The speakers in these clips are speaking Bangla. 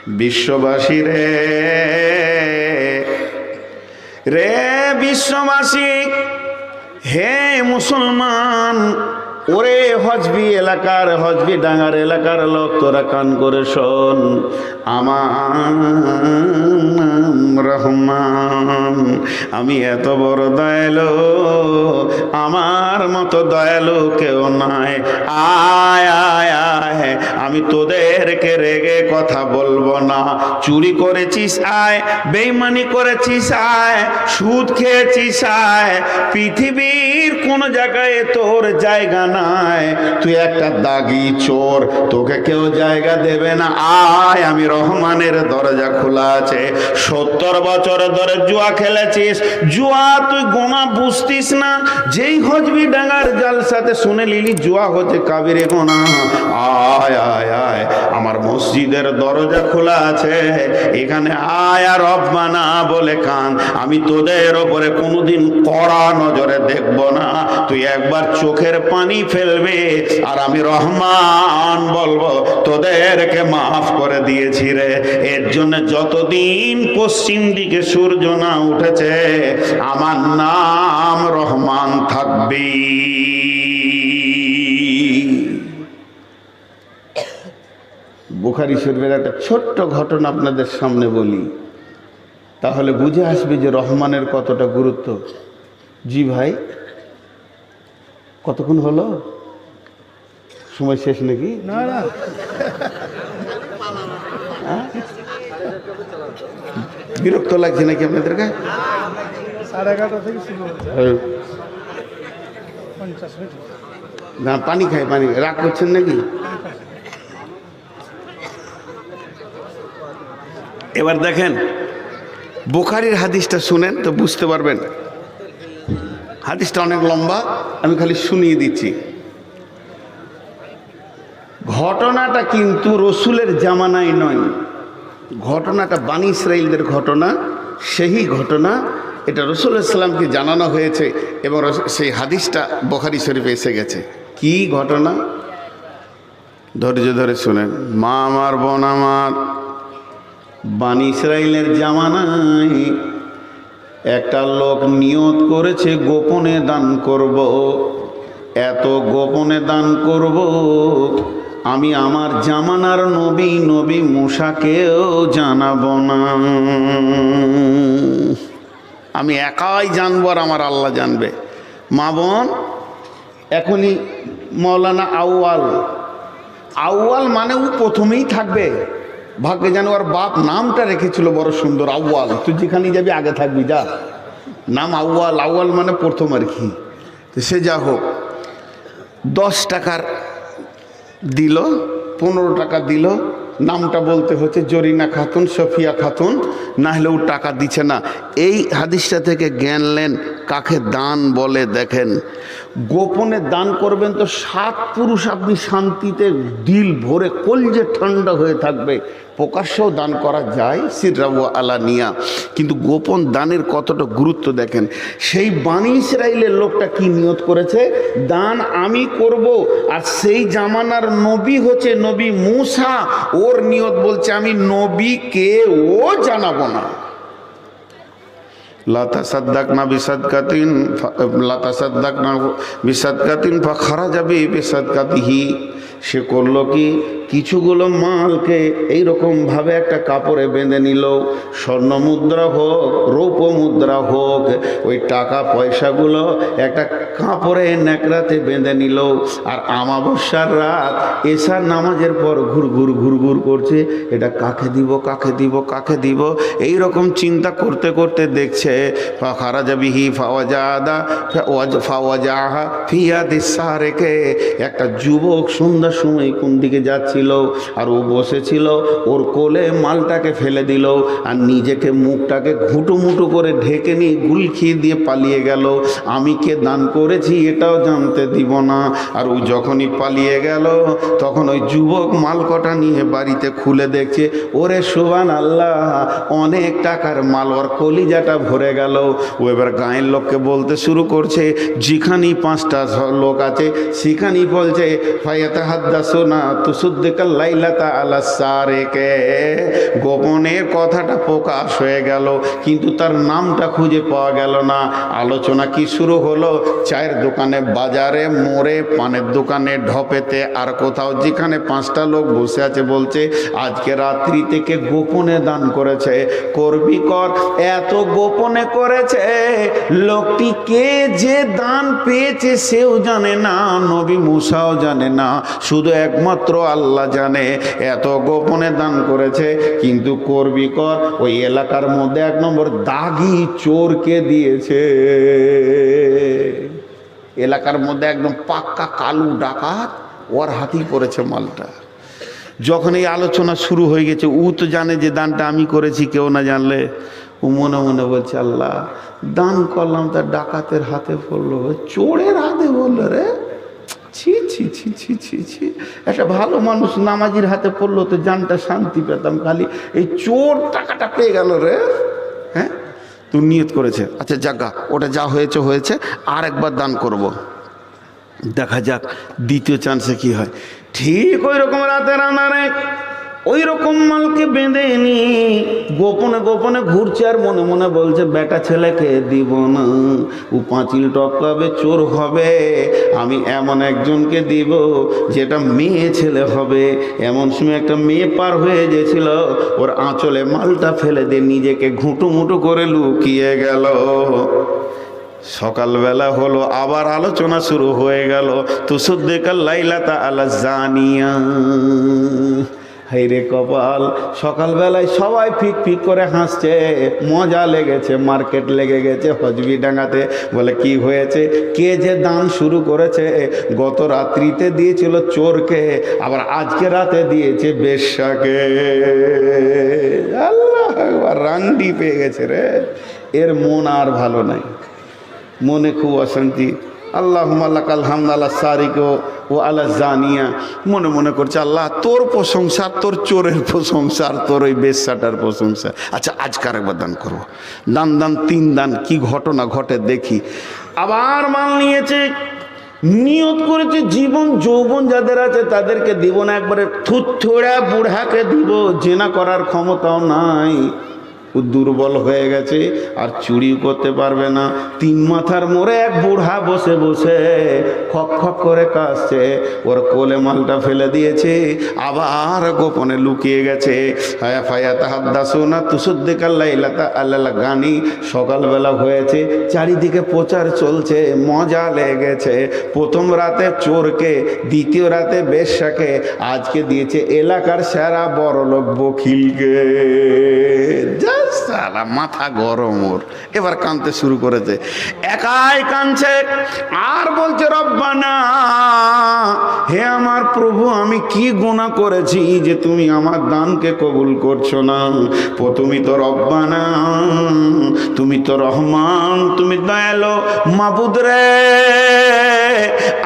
বিশ্ববাসী রে রে বিশ্ববাসী, হে মুসলমান, ওরে হজবি এলাকার, হজবি ডাঙ্গার এলাকার লোক, তোরা কান করে শোন। আমার রহমান, আমি এত বড় দয়ালু, আমার মতো দয়ালু কেউ নাই। আয় আয় আয়, আমি তোদেরকে রেগে কথা বলবো না। চুরি করেছিস আয়, বেঈমানি করেছিস আয়, সুদ খেয়েছিস আয়, পৃথিবীর কোন জায়গায় তোর জায়গা নাই। তুই একটা দাগি চোর, তোকে কেউ জায়গা দেবে না। আয়, আমি রহমানের দরজা খোলা আছে। 70 বছর ধরে জুয়া খেলেছিস, জুয়া তুই গোনা বুঝতিস না। যেই হজবি ডাঙ্গার জালসাতে শুনে লিলি জুয়া হচ্ছে কাবিরে গোনা। আয় আয় আয়, আমার মসজিদের দরজা খোলা আছে, এখানে আয় আর রব্বানা বলে কান। আমি তোদের ওপরে কোনোদিন কড়া নজরে দেখব না। তুই একবার চোখের পানি ফেলবে আর আমি রহমান বলবো, তোদেরকে মাফ করে দিয়েছি রে। এর জন্য যতদিন পশ্চিম দিকে সূর্য না উঠেছে, আমার নাম রহমান থাকবে। বুখারী শরীফের একটা ছোট্ট ঘটনা আপনাদের সামনে বলি, তাহলে বুঝে আসবে যে রহমানের কতটা গুরুত্ব। জি ভাই, কতক্ষণ হলো? সময় শেষ নাকি? না না, বিরক্ত লাগছে নাকি আপনাদেরকে? 11:30 থেকে শুরু হচ্ছে, 50 মিনিট। না, পানি খাই, পানি রাগ করছেন নাকি? এবার দেখেন, বুখারীর হাদিসটা শুনেন তো বুঝতে পারবেন। হাদিসটা অনেক লম্বা, আমি খালি শুনিয়ে দিচ্ছি। ঘটনাটা কিন্তু রসুলের জামানায় নয়, ঘটনাটা বানী ইসরাইলদের ঘটনা, সেই ঘটনা। এটা রাসূল সাল্লাল্লাহু জানানো হয়েছে এবং সেই হাদিসটা বুখারী শরীফে এসে গেছে। কি ঘটনা? ধৈর্য ধরে শুনেন। মা আমার, বোন আমার, বানী ইসরাইলের জামানায় একটা লোক নিয়ত করেছে গোপনে দান করব। এত গোপনে দান করব, আমি আমার জামানার নবী মূসাকেও জানাবো না। আমি একাই জানবো আর আমার আল্লাহ জানবে। মা বোন, এখনই মৌলানা আউয়াল মানে ও প্রথমেই থাকবে। ভাগ্যে যেন ওর বাপ নামটা রেখেছিল বড় সুন্দর, আউয়াল। তুই যেখানে যাবি আগে থাকবি, যা। নাম আউয়াল মানে প্রথম আর কি। তো সে যা হোক, 10 টাকার দিল, 15 টাকা দিল। নামটা বলতে হচ্ছে জরিনা খাতুন, সফিয়া খাতুন, না হলে ও টাকা দিচ্ছে না। এই হাদিসটা থেকে জ্ঞান নেন কাকে দান বলে। দেখেন, গোপনে দান করবেন তো 7 পুরুষ আপনি শান্তিতে দিল ভরে কলজে ঠান্ডা হয়ে থাকবে। প্রকাশ্যেও দান করা যায়, সিররা ওয়া আলানিয়া, কিন্তু গোপন দানের কতটা গুরুত্ব দেখেন। সেই বানী ইসরাইলের লোকটা কি নিয়ত করেছে? দান আমি করব। আর সেই জামানার নবী হচ্ছে নবী মূসা, ওর নিয়ত বলছে আমি নবীকে ও জানাবো না। লা তাসাদদাকনা বিসাদকাতিন ফাখারাজা বিসাদকাতিহি। সে করলো কি, কিছুগুলো মালকে এইরকমভাবে একটা কাপড়ে বেঁধে নিল। স্বর্ণ মুদ্রা হোক, রৌপ্য মুদ্রা হোক, ওই টাকা পয়সাগুলো একটা কাপড়ে ন্যাকড়াতে বেঁধে নিল। আর আমাবস্যার রাত এশার নামাজের পর ঘুরঘুর করছে, এটা কাকে দিব, কাকে দিব, কাকে দিব, এইরকম চিন্তা করতে করতে দেখছে ফাখারাজা বিহি ফাওয়াজাহা ফিয়াদিস সারেকে। একটা যুবক সন্ধ্যার সময় কোন দিকে যাচ্ছিল, আর ও বসেছিল, ওর কোলে মালটাকে ফেলে দিল, আর নিজেকে মুখটাকে ঘুটুমুটু করে ঢেকে নিয়ে গুলখি দিয়ে পালিয়ে গেল। আমি কে দান করেছি এটাও জানতে দিব না। আর ও যখনই পালিয়ে গেল, তখন ওই যুবক মালকটা নিয়ে বাড়িতে খুলে দেখছে, ওরে সুবহানাল্লাহ, অনেক টাকার মাল, ওর কলিজাটা ভরে গেল। ও এবার গায়ের লোককে বলতে শুরু করছে, যেখানেই 5টা লোক আছে সেখানেই বলছে ফায়াতাহাদ্দাসুনা তুসুদ্দিক তুসাদ্দিকাল লাইলাতা আলা সারিকে। গোপনের কথাটা প্রকাশ হয়ে গেল, কিন্তু তার নামটা খুঁজে পাওয়া গেল না। আলোচনা কি শুরু হলো? চায়ের দোকানে, বাজারে, মোড়ে, পানের দোকানে, ঢপেতে, আর কোথাও যেখানে 5টা লোক বসে আছে বলছে আজকে রাত্রি থেকে গোপনে দান করেছে। করবি কর, এত গোপনে করেছে লোকটি কে যে দান পেয়েছে সেও জানে না, নবী মুসাও জানে না, শুধু একমাত্র আল্লাহ জানে। এত গোপনে দান করেছে। কিন্তু করবি কর, ওই এলাকার মধ্যে 1 নম্বর দাগি চোরকে দিয়েছে। এলাকার মধ্যে একদম পাক্কা কালু ডাকাত, ওর হাতেই পড়েছে মালটা। যখন এই আলোচনা শুরু হয়ে গেছে, ও তো জানে যে দানটা আমি করেছি, কেউ না জানলে ও মনে মনে বলছে আল্লাহ, দান করলাম তার ডাকাতের হাতে পড়লো, চোরের হাতে বললো রে, ছি ছি ছি ছি ছি ছি, একটা ভালো মানুষ নামাজির হাতে পড়লো তো জানটা শান্তি পেতাম, খালি এই চোর টাকাটা পেয়ে গেল রে। হ্যাঁ, তুই নিয়ত করেছে, আচ্ছা জাগা, ওটা যা হয়েছে হয়েছে, আর একবার দান করব, দেখা যাক দ্বিতীয় চান্সে কি হয়। ঠিক ওই রকম রাতের আন্ধারে ওই রকম মালকে বেঁধে নি গোপনে গোপনে ঘুরছে, আর মনে মনে বলছে বেটা ছেলেকে দিব না, ও পাঁচিল টপকাবে, চোর হবে, আমি এমন একজনকে দিব যেটা মেয়ে ছেলে হবে। এমন সময় একটা মেয়ে পার হয়ে গেছিল, ওর আঁচলে মালটা ফেলে দিয়ে নিজেকে ঘুঁটুমুটু করে লুকিয়ে গেল। সকালবেলা হলো, আবার আলোচনা শুরু হয়ে গেল। তুসাদ্দিকাল লাইলাতা আলা জানিয়া। হাইরে কপাল, সকালবেলায় সবাই ফিক ফিক করে হাসছে, মজা লেগেছে, মার্কেট লেগে গেছে হজবি ডাঙ্গাতে। বলে কি হয়েছে? কে যে দান শুরু করেছে, গত রাত্রিতে দিয়েছিল চোরকে, আবার আজকে রাতে দিয়েছে বেশ্যাকে। আল্লাহ আকবার, রান্ডি পেয়ে গেছে রে। এর মন আর ভালো নাই, মনে খুব অশান্তি। আল্লাহুম্মা লাকাল হামদ আলা সারিকো ও আলা জানিয়া। মনে মনে করছে আল্লাহ তোর প্রশংসা, তোর চোরের প্রশংসা, তোর ওই বেশ্যাটার প্রশংসা। আচ্ছা আজকার একবার দান করবো। দান দান 3 দান, কি ঘটনা ঘটে দেখি। আবার মাল নিয়েছে, নিয়ত করেছে জীবন যৌবন যাদের আছে তাদেরকে দিব না, একবারে থুতথুড়া বুড়াকে দিব, জেনা করার ক্ষমতাও নাই, দুর্বল হয়ে গেছে, আর চুরি করতে পারবে না। 3 মাথার মোড়ে এক বুড়া বসে বসে খক খক করে কাশছে, ওর কোলে মালটা ফেলে দিয়েছে, আবার গোপনে লুকিয়ে গেছে। হায়া ফায়া তাহাদ্দাসুনা তুসাদ্দিকাল লাইলাতা আলাল গানি। সকালবেলা হয়েছে, চারিদিকে প্রচার চলছে, মজা লেগেছে। প্রথম রাতে চোরকে, দ্বিতীয় রাতে বেশ্যাকে, আজকে দিয়েছে এলাকার সেরা বড়লোক বখিলকে। সালা মাথা গরম ওর, এবার কাঁদতে শুরু করেছে, একাই কাঁদছে আর বলছে রব্বানা, হে আমার প্রভু, আমি কি গুনাহ করেছি যে তুমি আমার দানকে কবুল করছো না? তুমি তো রব্বানা, তুমি তো রহমান, তুমি দয়ালু মাবুদ রে,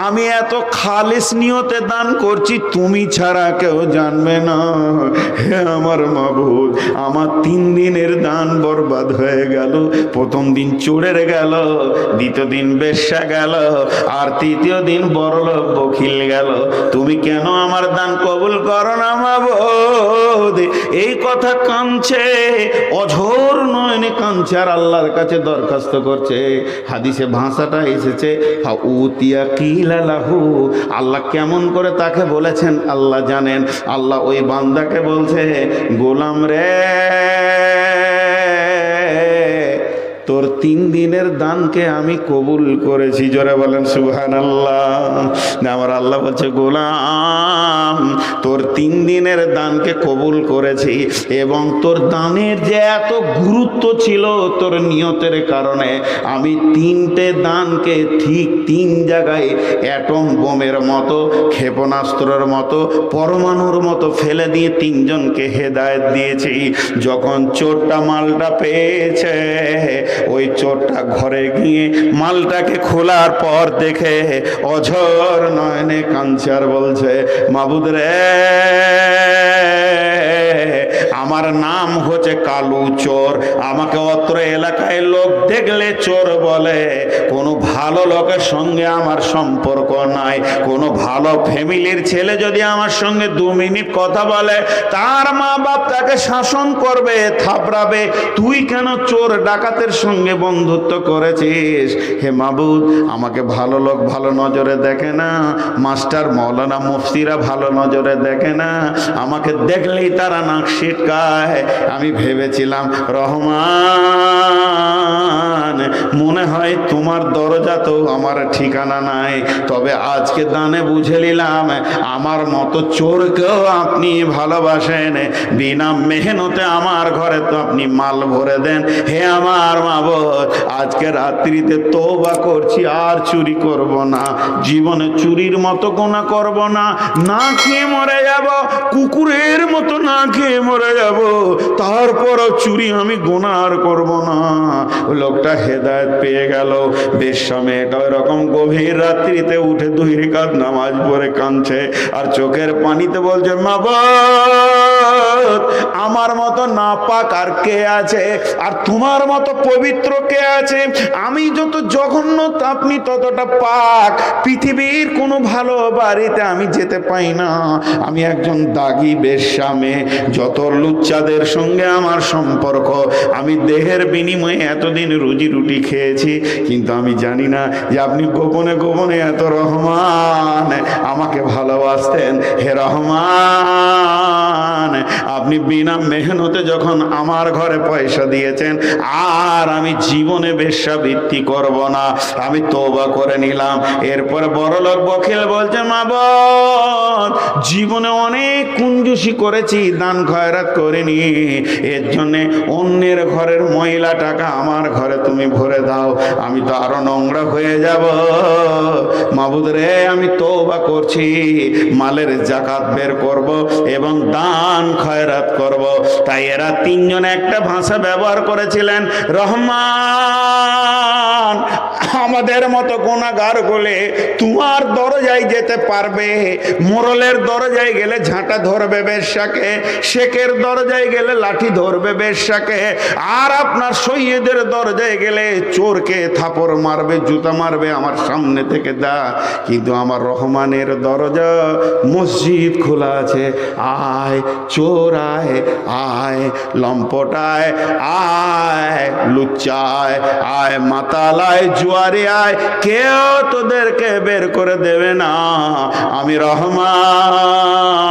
আমি এত খালিস নিয়তে দান করছি, তুমি ছাড়া কেউ জানবে না। হে আমার মাবুদ, আমার 3 দিনের দান বরবাদ হয়ে গেল। প্রথম দিন চোরের গেল, দ্বিতীয় দিন বেশ্যা গেল, আর তৃতীয় দিন বড়লোক বখিল গেল। তুমি কেন আমার দান কবুল করো না মাবুদ? এই কথা কাঁদছে, অঝোর নয়নে কাঁদছে, আর আল্লাহর কাছে দরখাস্ত করছে। হাদিসে ভাষাটা এসেছে উতিয়া কিলা লাহু, আল্লাহ কেমন করে তাকে বলেছেন আল্লাহ জানেন। আল্লাহ ওই বান্দাকে বলছে, গোলাম রে, তোর 3 দিনের দানকে আমি কবুল করেছি। জোরে বলেন সুবহানাল্লাহ। আমার আল্লাহ বলছে, গোলাম, তোর 3 দিনের দানকে কবুল করেছি, এবং তোর দানের যে এত গুরুত্ব ছিল তোর নিয়তের কারণে, আমি 3টে দানকে ঠিক 3 জায়গায় অ্যাটম বোমের মতো, ক্ষেপণাস্ত্রের মতো, পরমাণুর মতো ফেলে দিয়ে 3 জনকে হেদায়েত দিয়েছি। যখন চোরটা মালটা পেয়েছে, ওই চোরটা ঘরে গিয়ে মালটাকে খোলার পর দেখে অঝোর নয়নে কাঁদছে আর বলছে, মাবুদ রে, আমার নাম হচ্ছে কালু চোর। আমাকে অত্র এলাকায় লোক দেখলে চোর বলে। কোনো ভালো লোকের সঙ্গে আমার সম্পর্ক নাই। কোনো ভালো ফ্যামিলির ছেলে যদি আমার সঙ্গে 2 মিনিট কথা বলে, তার মা বাপ তাকে শাসন করবে, থাপড়াবে, তুই কেন চোর ডাকাতের সঙ্গে বন্ধুত্ব করেছিস? হে মাবুদ, আমাকে ভালো লোক ভালো নজরে দেখে না, মাস্টার মৌলানা মুফতিরা ভালো নজরে দেখে না, আমাকে দেখলেই তারা নাক সিটকায়। আমি ভেবেছিলাম রহমান, মনে হয় তোমার দরজা তো আমার ঠিকানা নাই। তবে আজকে দানে বুঝে নিলাম, আমার মতো চোরকেও আপনি ভালোবাসেন। বিনা মেহনতে আমার ঘরে তো আপনি মাল ভরে দেন। হে আমার মাবুদ, আজকে রাত্রিতে তওবা করছি, আর চুরি করব না। জীবনে চুরির মতো গুনাহ করব না। না খেয়ে মরে যাব, কুকুরের মতো না খেয়ে মরে যাব, তারপরও চুরি আমি গুনাহ আর করব না। লোকটা হেদায়েত পেয়ে গেল। বেশ্যা মেয়েটা এরকম গভীর রাত্রিতে উঠে 2 রাকাত নামাজ পড়ে কাঁদছে, আর চোখের পানিতে বলছে, মাবুদ, আমার মতো নাপাক আর কে আছে? আর তোমার মতো পবিত্র কে আছে? আমি যত জঘন্য, আপনি ততটা পাক। পৃথিবীর কোনো ভালো বাড়িতে আমি যেতে পাই না। আমি একজন দাগী বেশ্যা মেয়ে। যত লুচ্চাদের সঙ্গে আমার সম্পর্ক, আমি দেহের বিনিময়ে এতদিন রুজি রুটি খেয়েছি, কিন্তু আমি জানি না যে আপনি গোপনে গোপনে এত রহমান আমাকে ভালোবাসতেন। হে রহমান, আপনি বিনা মেহনতে যখন আমার ঘরে পয়সা দিয়েছেন, আর আমি জীবনে বেশ্যাবৃত্তি করব না। আমি তওবা করে নিলাম। এরপরে বড়লোক বখিল বলছে, মাবুদ, জীবনে অনেক কুঞ্জুসি করেছি, দান খয়রাত করিনি, এর জন্যে অন্যের ঘরের ময়লা টাকা আমার ঘরে তুমি ভরে দাও, আমি তো আরো নোংরা হয়ে যাব। মাবুদ রে, আমি তওবা করছি, মালের যাকাত বের করব এবং দান খয়রাত করব। তাই এরা 3 জন একটা ভাষা ব্যবহার করেছিলেন, রহমান, আমাদের মতো গুনাহগার বলে তোমার দরজায় যেতে পারবে? মোরলের দরজায় গেলে ঝাঁটা ধরবে বেশ্যাকে, শেখের দরজায় গেলে লাঠি ধরবে বেশ্যাকে, আর আপনার সৈয়দের দরজায় গেলে চোরকে থাপড় মারবে, জুতা মারবে আমার সামনে থেকে দা। কিন্তু আমার রহমানের দরজা মসজিদ খোলা আছে। আয় চোর আয়, আয় লম্পট আয়, আয় লুচ্চায়, আয় মাতালায়, জুয়ারি আয়, কেউ তোদেরকে বের করে দেবে না। আমি রহমান,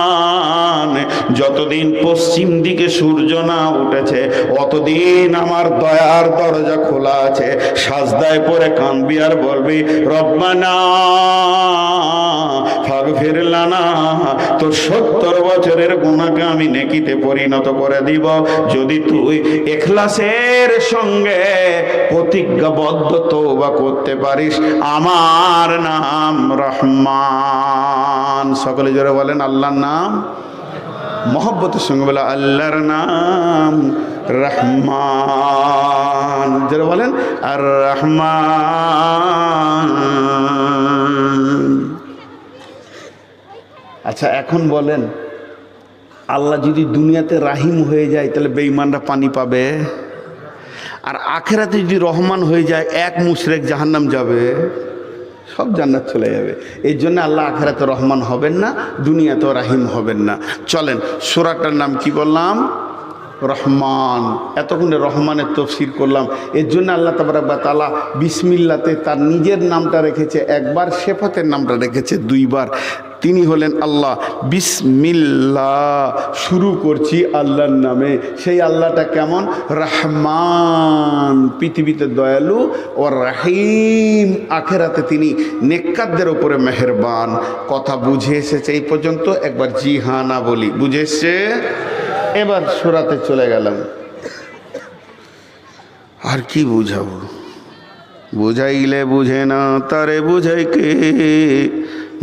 যতদিন পশ্চিম দিকে সূর্য না উঠেছে অতদিন আমার দয়ার দরজা খোলা আছে। সাজদায় পড়ে কাঁদবি আর বলবি, রব্বানা ফাগফির লানা, তোর 70 বছরের গুনাহকে আমি নেকিতে পরিণত করে দিব যদি তুই ইখলাসের সঙ্গে প্রতিজ্ঞাবদ্ধ তওবা করতে পারিস। আমার নাম রহমান। সকলে জোরে বলেন আল্লাহর নাম। মহব্বতের সঙ্গে বলে আল্লাহর নাম রহমান। যারা বলেন আর রহমান। আচ্ছা, এখন বলেন, আল্লাহ যদি দুনিয়াতে রাহিম হয়ে যায় তাহলে বেঈমানরা পানি পাবে? আর আখেরাতে যদি রহমান হয়ে যায়, এক মুশরিক জাহান্নাম যাবে, সব জান্নাত চলে যাবে। এই জন্য আল্লাহ আখেরাতে রহমান হবেন না, দুনিয়াতেও রাহিম হবেন না। চলেন, সূরাটার নাম কি বললাম? রহমান। এতক্ষণে রহমানের তাফসীর করলাম। এর জন্য আল্লাহ তাবারক ওয়া তাআলা বিসমিল্লাতে তার নিজের নামটা রেখেছে একবার, সিফাতের নামটা রেখেছে 2 বার। তিনি হলেন আল্লাহ। বিসমিল্লাহ, শুরু করছি আল্লাহর নামে। সেই আল্লাহটা কেমন? রহমান, পৃথিবীতে দয়ালু, ও রাহিম, আখেরাতে তিনি নেককারদের উপরে মেহেরবান। কথা বুঝে এসেছে এই পর্যন্ত? একবার জি হ্যাঁ না বলি, বুঝে এসছে? এবার সূরাতে চলে গেলাম। আর কি বুঝাবো? বুঝাইলে বুঝে না তারে বুঝাই কে,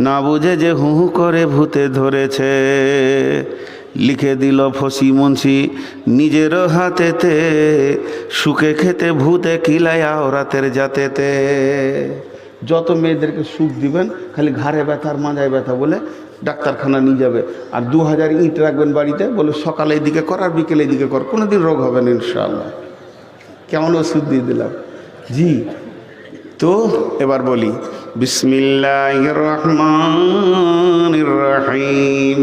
না বুঝে যে হু হু করে ভূতে ধরেছে। লিখে দিল ফসি মুন্সি নিজের হাতেতে, সুখে খেতে ভূতে কিলায়া রাতের জাতেতে। যত মেয়েদেরকে সুখ দিবেন খালি ঘাড়ে ব্যথা আর মাজায় ব্যথা বলে ডাক্তারখানা নিয়ে যাবে। আর 2000 ইট রাখবেন বাড়িতে, বলে সকালে এদিকে কর আর বিকেলে এদিকে কর, কোনোদিন রোগ হবে না ইনশাআল্লাহ। কেমন ওষুধ দিয়ে দিলাম। জি, তো এবার বলি বিসমিল্লাহির রহমানির রহিম।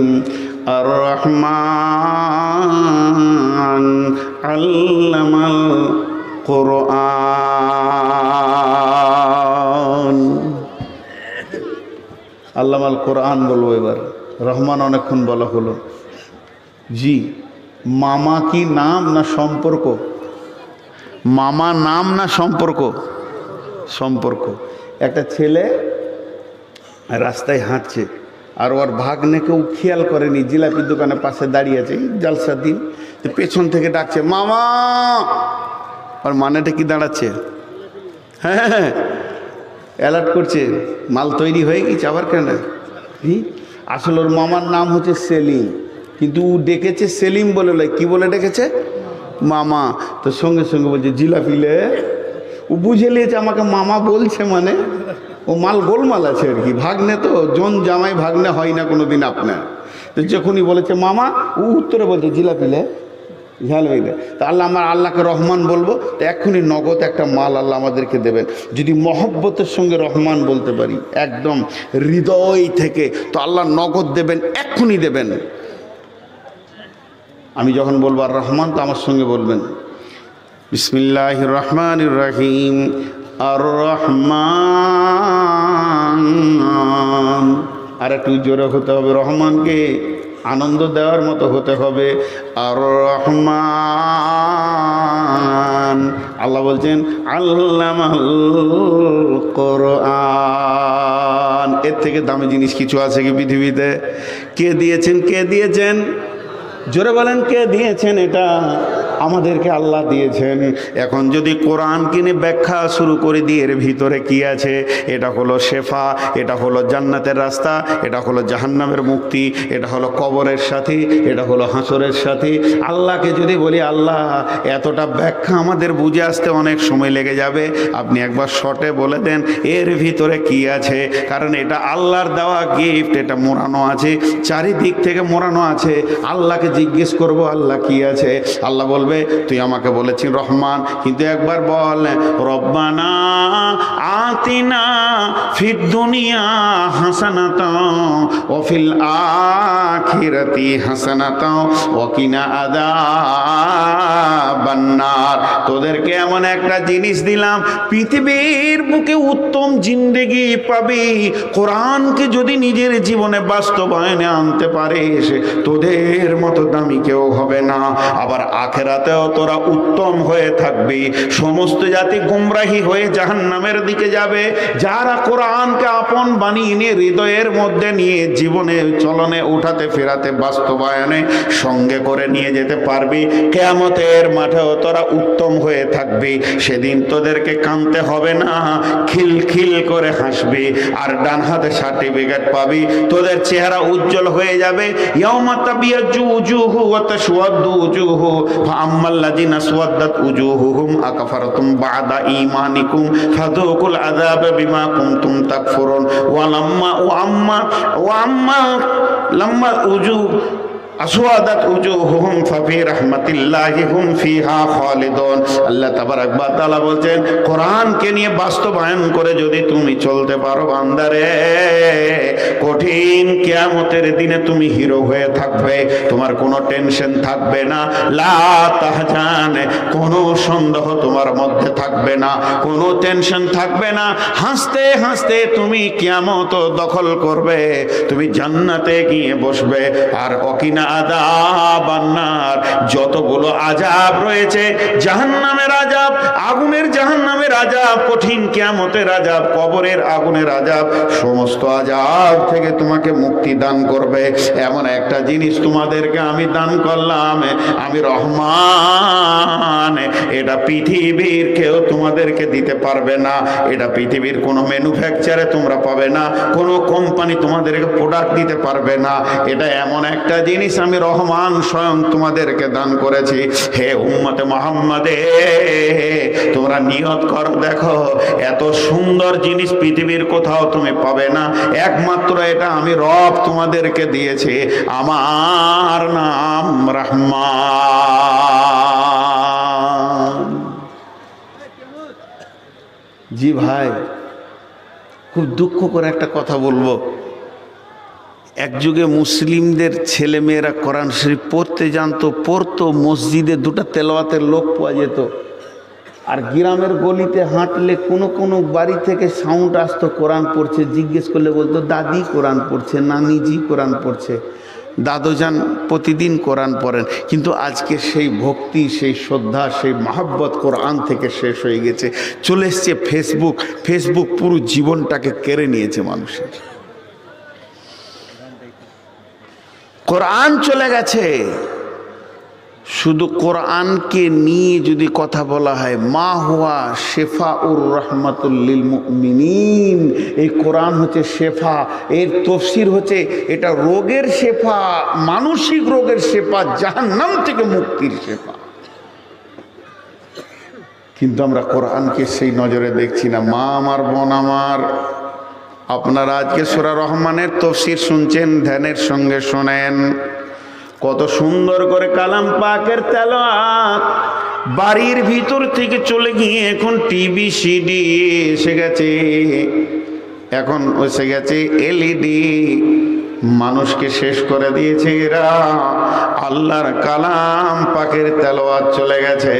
আর রহমান আল্লামাল কোরআন। আল্লামাল কোরআন বলবো এবার। রহমান অনেকক্ষণ বলা হলো। জি, মামা কি নাম না সম্পর্ক? মামা নাম না সম্পর্ক? সম্পর্ক। একটা ছেলে রাস্তায় হাঁটছে, আর ওর ভাগ্নে কেউ খেয়াল করেনি, জিলাপির দোকানের পাশে দাঁড়িয়ে আছে, জালসার দিন। তো পেছন থেকে ডাকছে মামা। আর মানেটা কি দাঁড়াচ্ছে? হ্যাঁ, অ্যালার্ট করছে, মাল তৈরি হয়ে গেছে আবার কেন। আসলে ওর মামার নাম হচ্ছে সেলিম, কিন্তু ও ডেকেছে সেলিম বলে নয়, কি বলে ডেকেছে? মামা। তো সঙ্গে সঙ্গে বলছে জিলাপিলে। ও বুঝে নিয়েছে আমাকে মামা বলছে, মানে ও মাল গোলমাল আছে আর কি। ভাগ্নে তো জন জামাই ভাগ্নে হয় না কোনো দিন আপনার। তো যখনই বলেছে মামা, ও উত্তরে বলছে জিলাপিলে, ঝাল হইলে। তা আল্লাহ, আমার আল্লাহকে রহমান বলবো, তো এক্ষুনি নগদ একটা মাল আল্লাহ আমাদেরকে দেবেন। যদি মহব্বতের সঙ্গে রহমান বলতে পারি একদম হৃদয় থেকে, তো আল্লাহ নগদ দেবেন, এক্ষুনি দেবেন। আমি যখন বলবো আর রহমান, তো আমার সঙ্গে বলবেন বিসমিল্লাহির রহমানির রহিম। আর রহমান, আর একটু জোরে হতে হবে, রহমানকে আনন্দ দেওয়ার মতো হতে হবে। আর রহমান, আল্লাহ বলছেন আল্লামাল কোরআন। এর থেকে দামি জিনিস কিছু আছে কি পৃথিবীতে? কে দিয়েছেন? কে দিয়েছেন? জোরে বলেন, কে দিয়েছেন? এটা আমাদেরকে আল্লাহ দিয়েছেন। এখন যদি কোরআন কিনে ব্যাখ্যা শুরু করে দিই, এর ভিতরে কি আছে? এটা হলো শেফা, এটা হলো জান্নাতের রাস্তা, এটা হলো জাহান্নামের মুক্তি, এটা হলো কবরের সাথী, এটা হলো হাসরের সাথী। আল্লাহকে যদি বলি আল্লাহ এতটা ব্যাখ্যা আমাদের বুঝে আসতে অনেক সময় লেগে যাবে, আপনি একবার শর্টে বলে দেন এর ভিতরে কি আছে। কারণ এটা আল্লাহর দেওয়া গিফট, এটা মোড়ানো আছে, চারিদিক থেকে মোড়ানো আছে। আল্লাহকে জিজ্ঞেস করব আল্লাহ কি আছে, আল্লাহ বলবে তুই আমাকে বলেছিস রহমান, কিন্তু একবার বল রব্বানা আতিনা ফিদ দুনিয়া হাসানাতাও ওয়া ফিল আখিরাতি হাসানাতাও ওয়া কিনা আযাবান নার। তোদেরকে এমন একটা জিনিস দিলাম, পৃথিবীর বুকে উত্তম জিন্দেগি পাবি। কোরআনকে যদি নিজের জীবনে বাস্তবায়নে আনতে পারিস, তোদের মতো দামি কেউ হবে না। আবার আখেরাতেও তোরা উত্তম হয়ে থাকবি। সমস্ত জাতি গুমরাহি হয়ে জাহান্নামের দিকে যাবে। যারা কোরআনকে আপন বানিয়ে নিয়ে হৃদয়ের মধ্যে নিয়ে জীবনে চলনে উঠাতে ফেরাতে বাস্তবায়নে সঙ্গে করে নিয়ে যেতে পারবি, কিয়ামতের মাঠেও তোরা উত্তম হয়ে থাকবি। সেদিন তোদেরকে কাঁদতে হবে না, খিলখিল করে হাসবি। আর ডান হাতে সার্টিফিকেট পাবি, তোদের চেহারা উজ্জ্বল হয়ে যাবে। ইয়াউমা তাবিয়াজ্জু উজুহু ওয়া তাসওয়াদ্দু উজুহু ফাআম্মাল্লাযিনা আসওয়াদ্দাত উজুহুহুম আকাফারতুম বা'দা ঈমানিকুম ফাযুকুল আযাবা বিমা কুনতুম তাকফুরুন ওয়া লাম্মা উজু আসওয়াদাত উজুহুহুম ফাফি রাহমাতিল্লাহি হুম ফিহা খালিদুন। আল্লাহ তাবারাক ওয়া তাআলা বলছেন, কোরআনকে নিয়ে বাস্তবায়ন করে যদি তুমি চলতে পারো বান্দারে, কঠিন কিয়ামতের দিনে তুমি হিরো হয়ে থাকবে। তোমার কোনো টেনশন থাকবে না, লা তাহজান, কোনো সন্দেহ তোমার মধ্যে থাকবে না, কোনো টেনশন থাকবে না। হাসতে হাসতে তুমি কিয়ামত দখল করবে, তুমি জান্নাতে গিয়ে বসবে। আর অকিনা আযাবান নার, যতগুলো আযাব রয়েছে, জাহান্নামের আযাব, আগুনের জাহান্নামের আযাব, কঠিন কিয়ামতের আযাব, কবরের আগুনের আযাব, সমস্ত আযাব থেকে তোমাকে মুক্তি দান করবে। এমন একটা জিনিস তোমাদেরকে আমি দান করলাম, আমি রহমান। এটা পৃথিবীর কেউ তোমাদেরকে দিতে পারবে না। এটা পৃথিবীর কোনো ম্যানুফ্যাকচারে তোমরা পাবে না, কোনো কোম্পানি তোমাদেরকে প্রোডাক্ট দিতে পারবে না। এটা এমন একটা জিনিস আমি রহমান স্বয়ং তোমাদেরকে দান করেছি। হে উম্মতে মুহাম্মাদে, তোমরা নিয়ত করো, দেখো এত সুন্দর জিনিস পৃথিবীর কোথাও তুমি পাবে না, একমাত্র এটা আমি রব তোমাদেরকে দিয়েছি, আমার নাম রহমান। জি ভাই, খুব দুঃখ করে একটা কথা বলবো, এক যুগে মুসলিমদের ছেলে মেয়েরা কোরআন শরীফ পড়তে জানতো, পড়তো, মসজিদে দুটো তেলাওয়াতের লোক পাওয়া যেত, আর গ্রামের গলিতে হাঁটলে কোনো কোনো বাড়ি থেকে সাউন্ড আসতো কোরআন পড়ছে, জিজ্ঞেস করলে বলতো দাদি কোরআন পড়ছে, নানিজি কোরআন পড়ছে, দাদুজান প্রতিদিন কোরআন পড়েন। কিন্তু আজকে সেই ভক্তি, সেই শ্রদ্ধা, সেই মহাব্বত কোরআন থেকে শেষ হয়ে গেছে, চলে এসছে ফেসবুক। ফেসবুক পুরো জীবনটাকে কেড়ে নিয়েছে মানুষের। কোরআন চলে গেছে। শুধু কোরআনকে নিয়ে যদি কথা বলা হয়, মা হুয়া শেফাউর রহমাতুল লিল মুমিনিন, এই কোরআন হচ্ছে শেফা, এর তফসির হচ্ছে এটা রোগের শেফা, মানসিক রোগের শেফা, জাহান্নাম থেকে মুক্তির শেফা। কিন্তু আমরা কোরআনকে সেই নজরে দেখছি না। মা আমার, বোন আমার, আপনারা আজকে সূরা রহমানের তফসির শুনছেন, ধ্যানের সঙ্গে শোনেন। কত সুন্দর করে কালাম পাকের তেলাওয়াত, বাড়ির ভিতর থেকে চলে গিয়ে এখন টিভি সিডি এসে গেছে, এখন এসে গেছে এলইডি, মানুষকে শেষ করে দিয়েছে এরা। আল্লাহর কালাম পাকের তেলাওয়াত চলে গেছে,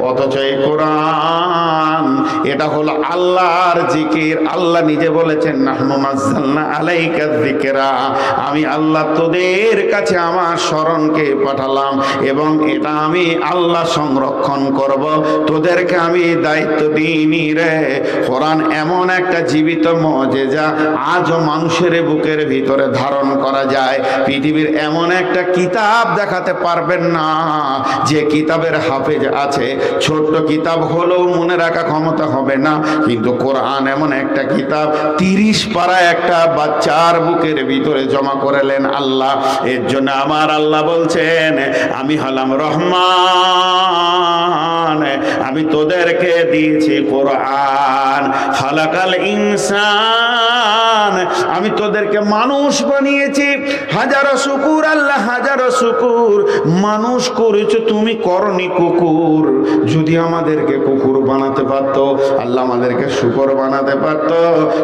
অথচ এই কোরআন এটা হলো আল্লাহর জিকির। আল্লাহ নিজে বলেছেন, নাহনু নাযালনা আলাইকা যিকরা, আমি আল্লাহ তোদের কাছে আমার স্মরণকে পাঠালাম এবং এটা আমি আল্লাহ সংরক্ষণ করব, তোদেরকে আমি দায়িত্ব দিইনি রে। কোরআন এমন একটা জীবিত মুজিজা, আজও মানুষের বুকের ভিতরে ধারণ করা যায়। পৃথিবীর এমন একটা কিতাব দেখাতে পারবেন না যে কিতাবের হাফেজ আছে, ছোট্ট কিতাব হলেও মনে রাখা ক্ষমতা হবে না, কিন্তু কোরআন এমন একটা কিতাব 30 পারা একটা বাচ্চার বুকের ভিতরে জমা করেলেন আল্লাহ। এর জন্য আমার আল্লাহ বলছেন, আমি হলাম রহমান, আমি তোদেরকে দিয়েছি কোরআন। খালাকাল ইনসান, আমি তোদেরকে মানুষ বানিয়েছি। হাজারো শুকুর আল্লাহ, হাজারো শুকুর, মানুষ করেছো তুমি, করনি কুকুর। যদি আমাদেরকে কুকুর বানাতে পারতো, আল্লাহ আমাদেরকে শুকর বানাতে পারতো,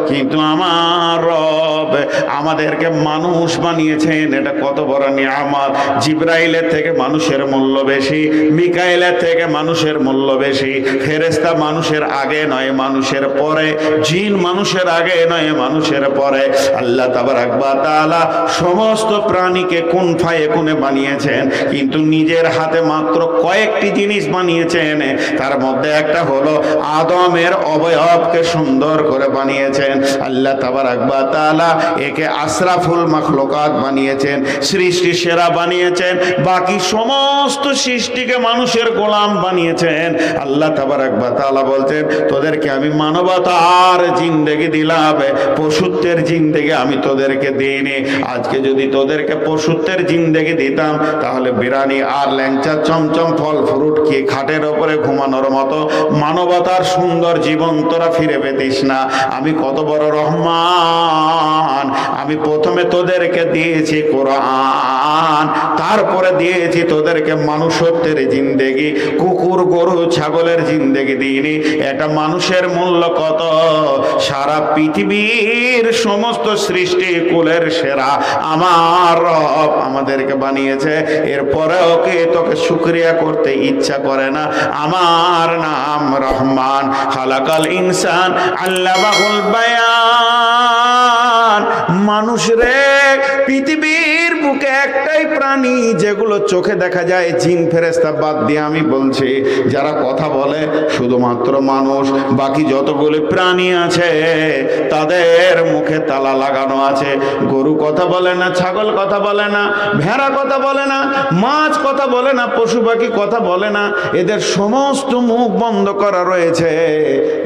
কিন্তু আমার রব আমাদেরকে মানুষ বানিয়েছেন। এটা কত বড় নিয়ামত। জিবরাইলের থেকে মানুষের মূল্য বেশি, মিকাইলের থেকে মানুষের মূল্য বেশি। ফেরেশতা মানুষের আগে নয়, মানুষের পরে। জিন মানুষের আগে নয়, মানুষের পরে। আল্লাহ তাবারাক ওয়া তাআলা সমস্ত প্রাণীকে কুন ফায়াকুনে বানিয়েছেন, কিন্তু নিজের হাতে মাত্র কয়েকটি জিনিস বানিয়েছেন। তার মধ্যে একটা হলো আদমের অবয়বকে সুন্দর করে বানিয়েছেন আল্লাহ তাবারাক ওয়া তাআলা। একে আশরাফুল মাখলুকাত বানিয়েছেন, সৃষ্টি সেরা বানিয়েছেন। বাকি সমস্ত সৃষ্টিকে মানুষের গোলাম বানিয়েছেন। আল্লাহ তাবারাক ওয়া তাআলা বলছেন, তোদেরকে আমি মানবতার জিন্দেগি দিলাম, পশুত্বের জিন্দেগি আমি তোদেরকে দিইনি। আজকে যদি তোদেরকে পশুত্বের জিন্দেগি দিতাম, তাহলে বিরানি আর ল্যাংচা চমচম ফল ফ্রুট খেয়ে খাটের ওপরে ঘুমানোর মতো মানবতার সুন্দর জীবন তোরা ফিরে পেতিস না। আমি কত বড় রহমান। আমি প্রথমে তোদেরকে দিয়েছি কোরআন, তারপরে দিয়েছি তোদেরকে মানুষত্বের জিন্দেগি। কুকুর, গরু, ছাগলের জিন্দেগি দিইনি। এটা মানুষের মূল্য কত? সারা পৃথিবীর সমস্ত সৃষ্টি কুলের সেরা আমার রব আমাদেরকে বানিয়েছে। এরপরে ওকে তোকে শুকরিয়া করতে ইচ্ছা করে না। আমার নাম রহমান। খালাকাল ইনসান আল্লামাহুল বায়ান। মানুষ রে, পৃথিবীর বুকে একটাই প্রাণী যেগুলো চোখে দেখা যায়, জিন ফেরেশতা বাদ দিয়ে আমি বলছি, যারা কথা বলে শুধুমাত্র মানুষ। বাকি যতগুলো প্রাণী আছে তাদের মুখে তালা লাগানো আছে। গরু কথা বলে না, ছাগল কথা বলে না, ভেড়া কথা বলে না, মাছ কথা বলে না, পশু পাখি কথা বলে না। এদের সমস্ত মুখ বন্ধ করা রয়েছে।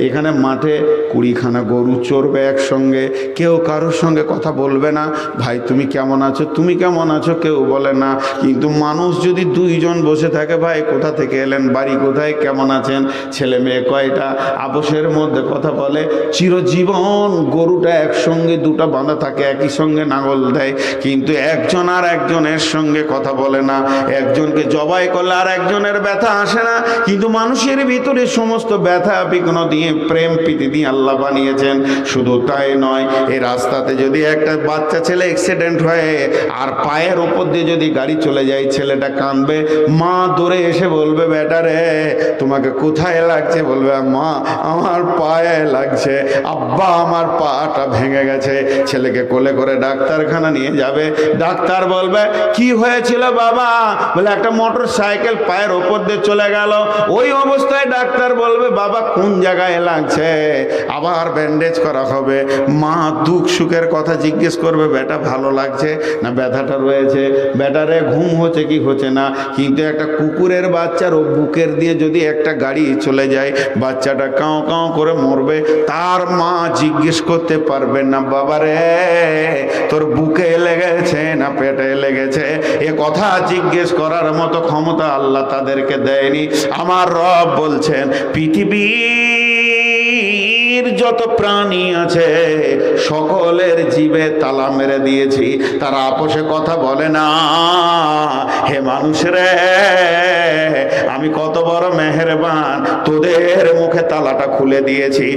এখানে মাঠে 20খানা গরু চড়বে একসঙ্গে, কেউ কারোর সঙ্গে কথা বলবে না। ভাই তুমি কেমন আছো, তুমি কেমন কেমন আছো কেউ বলে না। কিন্তু মানুষ যদি দুইজন বসে থাকে, ভাই কোথা থেকে এলেন, বাড়ি কোথায়, কেমন আছেন, ছেলে মেয়ে কয়টা, আপোষের মধ্যে কথা বলে। চিরজীবন গরুটা একসঙ্গে দুটা বাঁধা থাকে, একই সঙ্গে নাঙল দেয়, কিন্তু একজন আর একজনের সঙ্গে কথা বলে না। একজনকে জবাই করলে আর একজনের ব্যথা আসে না। কিন্তু মানুষের ভিতরে সমস্ত ব্যথা বিঘ্ন দিয়ে প্রেম প্রীতি দিয়ে আল্লাহ বানিয়েছেন। শুধু তাই নয়, এই রাস্তাতে যদি একটা বাচ্চা ছেলে অ্যাক্সিডেন্ট হয় আর পায়ের ওপর দিয়ে যদি গাড়ি চলে যায়, ছেলেটা কাঁদবে, মা দৌড়ে এসে বলবে, বেটা রে তোমাকে কোথায় লাগছে? বলবে, মা আমার পায়ে লাগছে, আব্বা আমার পাটা ভেঙে গেছে। ছেলেকে কোলে করে ডাক্তারখানা নিয়ে যাবে। ডাক্তার বলবে, কি হয়েছিল বাবা? বলে, একটা মোটর সাইকেল পায়ের ওপর দিয়ে চলে গেল। ওই অবস্থায় ডাক্তার বলবে, বাবা কোন জায়গায় লাগছে? আবার ব্যান্ডেজ করা হবে। মা দুঃখ সুখের কথা জিজ্ঞেস করবে, বেটা ভালো লাগছে না ব্যথাটা রয়েছে? বেটারে ঘুম হচ্ছে কি হচ্ছে না? কিন্তু একটা কুকুরের বাচ্চার ও বুকের দিয়ে যদি একটা গাড়ি চলে যায়, বাচ্চাটা কাঁও কাঁও করে মরবে। তার মা জিজ্ঞেস করতে পারবে না, বাবারে তোর বুকে লেগেছে না পেটে লেগেছে? এ কথা জিজ্ঞেস করার মতো ক্ষমতা আল্লাহ তাদেরকে দেয়নি। আমার রব বলছেন, পৃথিবীর যত প্রাণী আছে সকলের জিভে তালা মেরে দিয়েছি, তারা আপোষে কথা বলে না। হে মানুষ রে, আমি কত বড় মেহেরবান, তোদের মুখে তালাটা খুলে দিয়েছি।